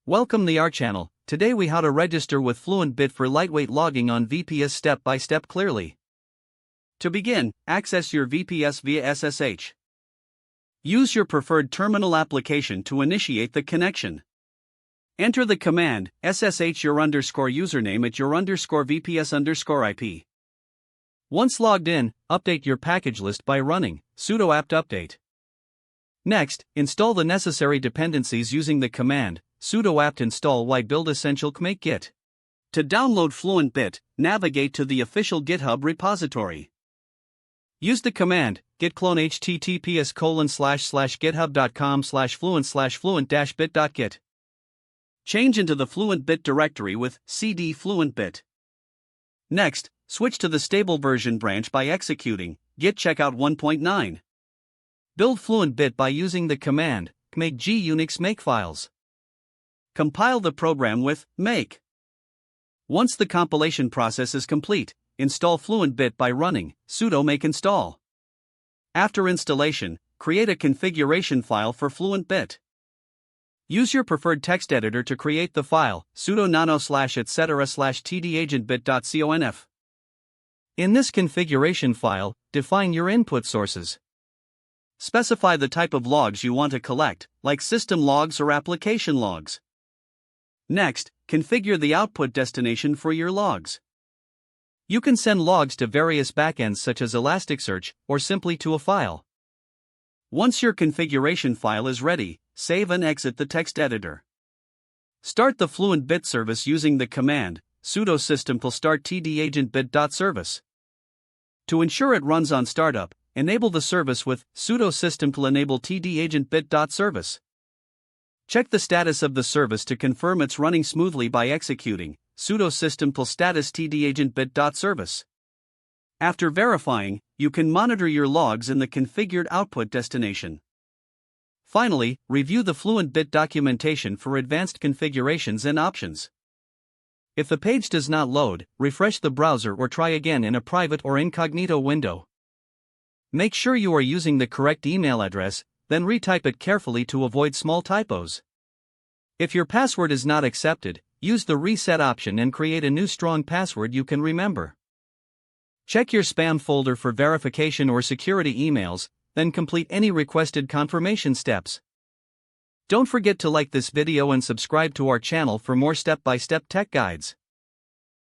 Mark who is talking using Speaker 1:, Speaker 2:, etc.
Speaker 1: Welcome to our channel. Today we how to register with Fluent Bit for lightweight logging on VPS step by step clearly. To begin, access your VPS via SSH. Use your preferred terminal application to initiate the connection. Enter the command SSH your username at your VPS IP. Once logged in, update your package list by running sudo apt update. Next, install the necessary dependencies using the command sudo apt install y build essential make git. To download Fluent Bit, navigate to the official GitHub repository. Use the command git clone https://github.com/fluent/bit.git. Change into the Fluent Bit directory with cd Fluent Bit. Next, switch to the stable version branch by executing git checkout 1.9. Build Fluent Bit by using the command make g-unix makefiles. Compile the program with make. Once the compilation process is complete, install Fluent Bit by running sudo make install. After installation, create a configuration file for Fluent Bit. Use your preferred text editor to create the file sudo nano/etc/tdagentbit.conf. In this configuration file, define your input sources. Specify the type of logs you want to collect, like system logs or application logs. Next, configure the output destination for your logs. You can send logs to various backends such as Elasticsearch or simply to a file. Once your configuration file is ready, save and exit the text editor. Start the Fluent Bit service using the command sudo systemctl start tdagentbit.service. To ensure it runs on startup, enable the service with sudo systemctl enable tdagentbit.service. Check the status of the service to confirm it's running smoothly by executing sudo systemctl status tdagentbit.service. After verifying, you can monitor your logs in the configured output destination. Finally, review the Fluent Bit documentation for advanced configurations and options. If the page does not load, refresh the browser or try again in a private or incognito window. Make sure you are using the correct email address, then retype it carefully to avoid small typos. If your password is not accepted, use the reset option and create a new strong password you can remember. Check your spam folder for verification or security emails, then complete any requested confirmation steps. Don't forget to like this video and subscribe to our channel for more step-by-step tech guides.